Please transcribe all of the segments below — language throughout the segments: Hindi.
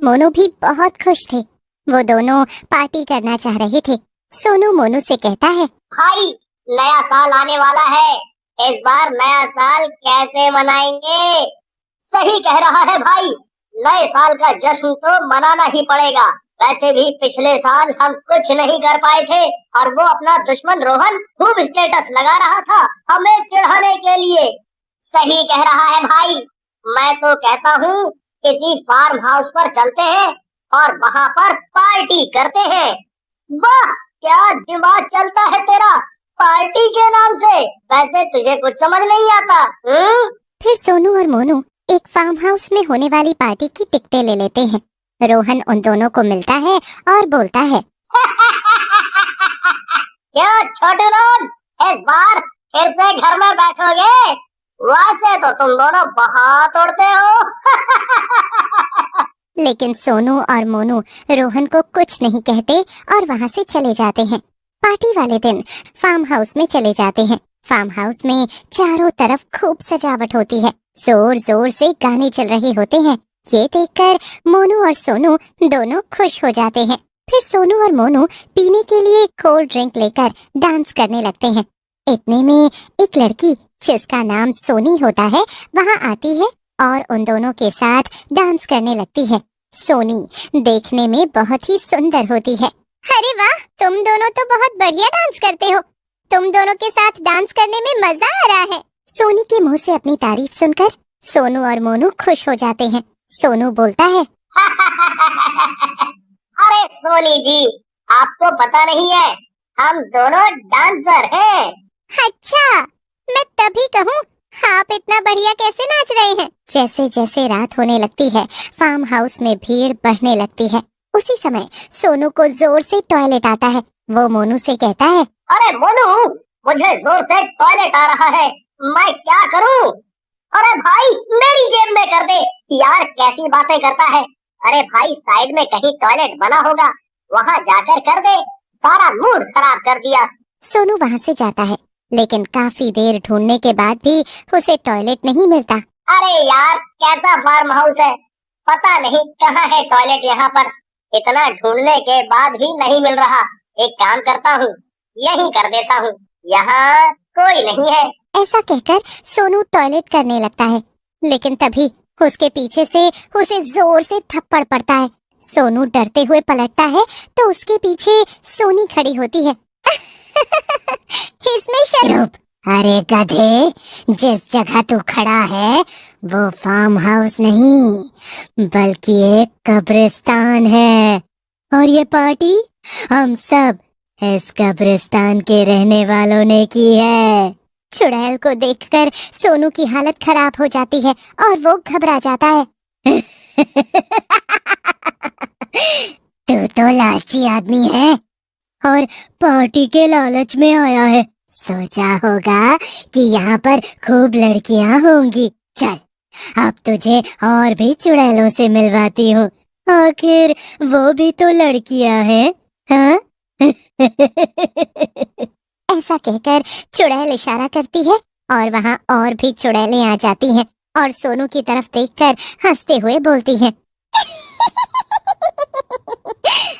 मोनू भी बहुत खुश थे। वो दोनों पार्टी करना चाह रहे थे। सोनू मोनू से कहता है, भाई नया साल आने वाला है, इस बार नया साल कैसे मनाएंगे? सही कह रहा है भाई, नए साल का जश्न तो मनाना ही पड़ेगा। वैसे भी पिछले साल हम कुछ नहीं कर पाए थे और वो अपना दुश्मन रोहन खूब स्टेटस लगा रहा था हमें चिढ़ाने के लिए। सही कह रहा है भाई, मैं तो कहता हूँ किसी फार्म हाउस पर चलते हैं और वहाँ पर पार्टी करते हैं। वाह, क्या दिमाग चलता है तेरा पार्टी के नाम से। वैसे तुझे कुछ समझ नहीं आता। फिर सोनू और मोनू एक फार्म हाउस में होने वाली पार्टी की टिकटें ले लेते हैं। रोहन उन दोनों को मिलता है और बोलता है, क्या छोटे लोग इस बार फिर से घर में बैठोगे? वैसे तो तुम दोनों बहुत उड़ते हो। लेकिन सोनू और मोनू रोहन को कुछ नहीं कहते और वहाँ से चले जाते हैं। पार्टी वाले दिन फार्म हाउस में चले जाते हैं। फार्म हाउस में चारों तरफ खूब सजावट होती है। जोर जोर से गाने चल रहे होते हैं। ये देखकर मोनू और सोनू दोनों खुश हो जाते हैं। फिर सोनू और मोनू पीने के लिए कोल्ड ड्रिंक लेकर डांस करने लगते हैं। इतने में एक लड़की जिसका नाम सोनी होता है वहाँ आती है और उन दोनों के साथ डांस करने लगती है। सोनी देखने में बहुत ही सुंदर होती है। अरे वाह, तुम दोनों तो बहुत बढ़िया डांस करते हो। तुम दोनों के साथ डांस करने में मजा आ रहा है। सोनी के मुंह से अपनी तारीफ सुनकर सोनू और मोनू खुश हो जाते हैं। सोनू बोलता है, अरे सोनी जी, आपको पता नहीं है हम दोनों डांसर हैं। अच्छा, मैं तभी कहूँ आप इतना बढ़िया कैसे नाच रहे हैं। जैसे जैसे रात होने लगती है फार्म हाउस में भीड़ बढ़ने लगती है। उसी समय सोनू को जोर से टॉयलेट आता है। वो मोनू से कहता है, अरे मोनू, मुझे जोर से टॉयलेट आ रहा है, मैं क्या करूं? अरे भाई मेरी जेब में कर दे। यार कैसी बातें करता है। अरे भाई साइड में कहीं टॉयलेट बना होगा, वहाँ जाकर कर दे। सारा मूड खराब कर दिया। सोनू वहाँ से जाता है लेकिन काफी देर ढूंढने के बाद भी उसे टॉयलेट नहीं मिलता। अरे यार कैसा फार्म हाउस है, पता नहीं कहाँ है टॉयलेट यहाँ पर। इतना ढूंढने के बाद भी नहीं मिल रहा। एक काम करता हूँ, यही कर देता हूँ, यहाँ कोई नहीं है। ऐसा कहकर सोनू टॉयलेट करने लगता है लेकिन तभी उसके पीछे से उसे जोर से थप्पड़ पड़ता है। सोनू डरते हुए पलटता है तो उसके पीछे सोनी खड़ी होती है। इसमें शर्म। अरे गधे, जिस जगह तू खड़ा है वो फार्म हाउस नहीं बल्कि एक कब्रिस्तान है और ये पार्टी हम सब इस कब्रिस्तान के रहने वालों ने की है। चुड़ैल को देखकर सोनू की हालत खराब हो जाती है और वो घबरा जाता है। तू तो लालची आदमी है और पार्टी के लालच में आया है। सोचा होगा कि यहाँ पर खूब लड़कियाँ होंगी। चल अब तुझे और भी चुड़ैलों से मिलवाती हूँ, आखिर वो भी तो लड़कियाँ हैं, हाँ? ऐसा कहकर चुड़ैल इशारा करती है और वहाँ और भी चुड़ैलें आ जाती हैं और सोनू की तरफ देखकर हंसते हुए बोलती हैं।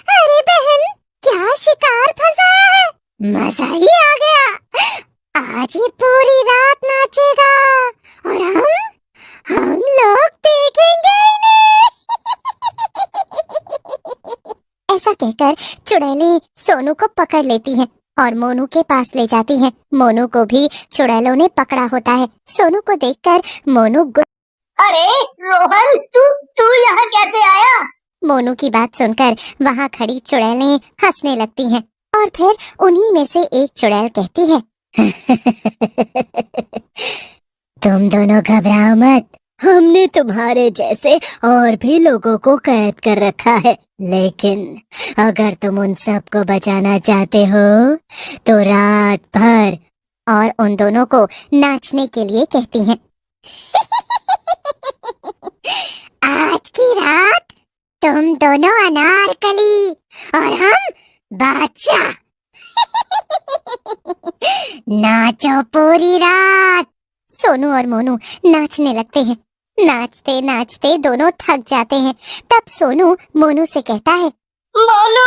अरे बहन, क्या शिकार फंसाया है, मजा ही आ गया। आज ये पूरी रात नाचेगा और हम लोग देखेंगे इन्हें। ऐसा कहकर चुड़ैलें सोनू को पकड़ लेती हैं और मोनू के पास ले जाती हैं। मोनू को भी चुड़ैलों ने पकड़ा होता है। सोनू को देखकर मोनू अरे रोहन, तू यहाँ कैसे आया? मोनू की बात सुनकर वहाँ खड़ी चुड़ैलें हंसने लगती हैं और फिर उन्हीं में से एक चुड़ैल कहती है, तुम दोनों घबराओ मत, हमने तुम्हारे जैसे और भी लोगों को कैद कर रखा है, लेकिन अगर तुम उन सबको बचाना चाहते हो तो रात भर। और उन दोनों को नाचने के लिए कहती हैं। आज की रात तुम दोनों अनारकली और हम बादशाह। नाचो पूरी रात। सोनू और मोनू नाचने लगते हैं नाचते नाचते दोनों थक जाते हैं। तब सोनू मोनू से कहता है, मोनू,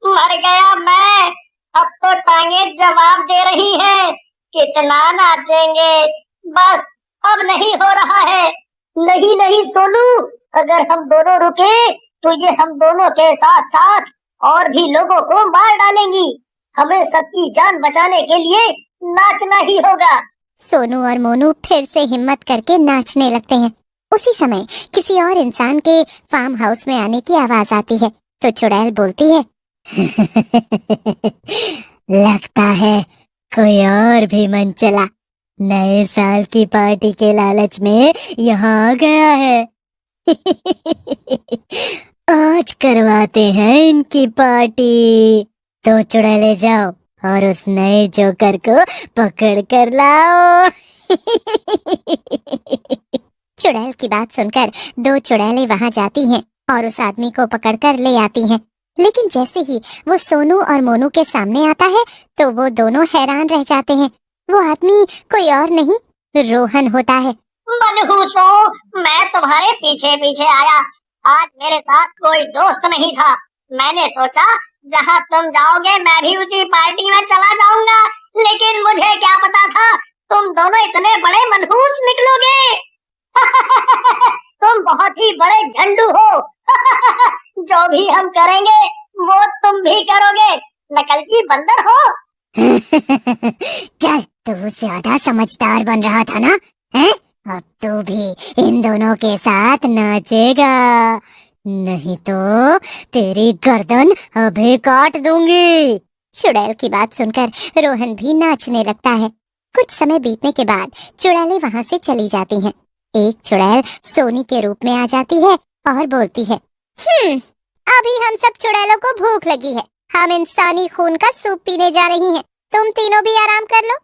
मर गया मैं। अब तो टांगे जवाब दे रही हैं। कितना नाचेंगे, बस अब नहीं हो रहा है। नहीं नहीं सोनू, अगर हम दोनों रुके तो ये हम दोनों के साथ साथ और भी लोगों को मार डालेंगी। हमें सबकी जान बचाने के लिए नाचना ही होगा। सोनू और मोनू फिर से हिम्मत करके नाचने लगते हैं। उसी समय किसी और इंसान के फार्म हाउस में आने की आवाज आती है तो चुड़ैल बोलती है, लगता है कोई और भी मन चला नए साल की पार्टी के लालच में यहाँ आ गया है। आज करवाते हैं इनकी पार्टी। तो चुड़ैले जाओ और उस नए जोकर को पकड़ कर लाओ। चुड़ैल की बात सुनकर दो चुड़ैलें वहां जाती हैं और उस आदमी को पकड़कर ले आती हैं। लेकिन जैसे ही वो सोनू और मोनू के सामने आता है तो वो दोनों हैरान रह जाते हैं। वो आदमी कोई और नहीं, रोहन होता है। मनहूसो, मैं तुम्हारे पीछे पीछे आया। आज मेरे साथ कोई दोस्त नहीं था। मैंने सोचा जहाँ तुम जाओगे मैं भी उसी पार्टी में चला जाऊंगा। लेकिन मुझे क्या पता था तुम दोनों इतने बड़े मनहूस निकलोगे। तुम बहुत ही बड़े झंडू हो। जो भी हम करेंगे वो तुम भी करोगे। नकलची बंदर हो। चल, तू ज्यादा समझदार बन रहा था ना? हैं? अब तू भी इन दोनों के साथ नाचेगा, नहीं तो तेरी गर्दन अभी काट दूंगी। चुड़ैल की बात सुनकर रोहन भी नाचने लगता है। कुछ समय बीतने के बाद चुड़ैलें वहां से चली जाती हैं। एक चुड़ैल सोनी के रूप में आ जाती है और बोलती है, अभी हम सब चुड़ैलों को भूख लगी है। हम इंसानी खून का सूप पीने जा रही हैं। तुम तीनों भी आराम कर लो।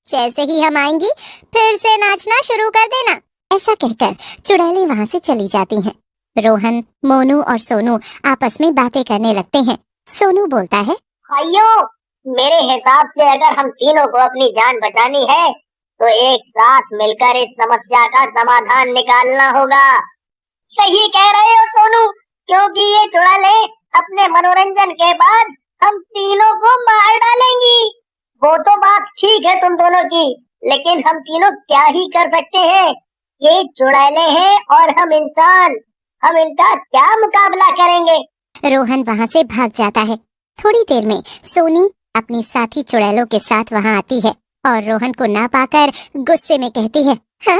जैसे ही हम आएंगी फिर से नाचना शुरू कर देना। ऐसा कहकर चुड़ैलें वहां से चली जाती हैं। रोहन, मोनू और सोनू आपस में बातें करने लगते हैं। सोनू बोलता है, भाइयों, मेरे हिसाब से अगर हम तीनों को अपनी जान बचानी है तो एक साथ मिलकर इस समस्या का समाधान निकालना होगा। सही कह रहे हो सोनू, क्योंकि ये चुड़ैलें अपने मनोरंजन के बाद हम तीनों को मार डालेंगी। वो तो बात ठीक है तुम दोनों की, लेकिन हम तीनों क्या ही कर सकते हैं। ये चुड़ैलें हैं और हम इंसान, हम इनका क्या मुकाबला करेंगे। रोहन वहां से भाग जाता है। थोड़ी देर में सोनी अपनी साथी चुड़ैलों के साथ वहां आती है और रोहन को ना पाकर गुस्से में कहती है, हाँ?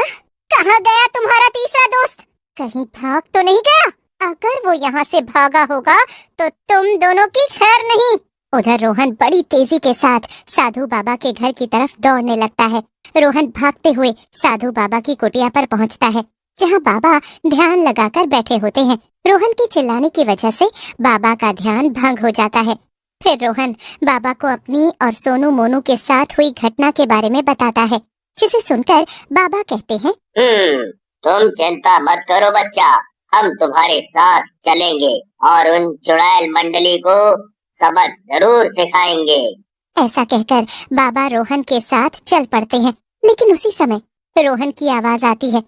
कहाँ गया तुम्हारा तीसरा दोस्त? कहीं भाग तो नहीं गया? अगर वो यहाँ से भागा होगा तो तुम दोनों की खैर नहीं। उधर रोहन बड़ी तेजी के साथ साधु बाबा के घर की तरफ दौड़ने लगता है। रोहन भागते हुए साधु बाबा की कुटिया पर पहुँचता है, जहाँ बाबा ध्यान लगाकर बैठे होते हैं। रोहन के चिल्लाने की वजह से बाबा का ध्यान भंग हो जाता है। फिर रोहन बाबा को अपनी और सोनू मोनू के साथ हुई घटना के बारे में बताता है, जिसे सुनकर बाबा कहते हैं, तुम चिंता मत करो बच्चा, हम तुम्हारे साथ चलेंगे और उन चुड़ैल मंडली को सबक जरूर सिखाएंगे। ऐसा कहकर बाबा रोहन के साथ चल पड़ते हैं। लेकिन उसी समय रोहन की आवाज आती है।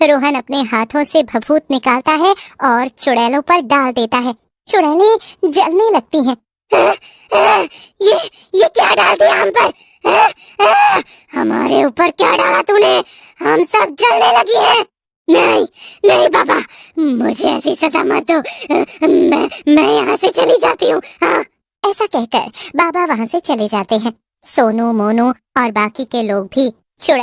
रोहन अपने हाथों से भभूत निकालता है और चुड़ैलों पर डाल देता है। चुड़ैलें जलने लगती हैं। ये क्या डाल दिया हम पर? हमारे ऊपर क्या डाला तूने? हम सब जलने लगी हैं। नहीं नहीं बाबा, मुझे ऐसी सजा मत दो। मैं यहाँ से चली जाती हूँ। हाँ, ऐसा कहकर बाबा वहाँ से चले जाते हैं। सोनू, मोनू और बाकी के लोग भी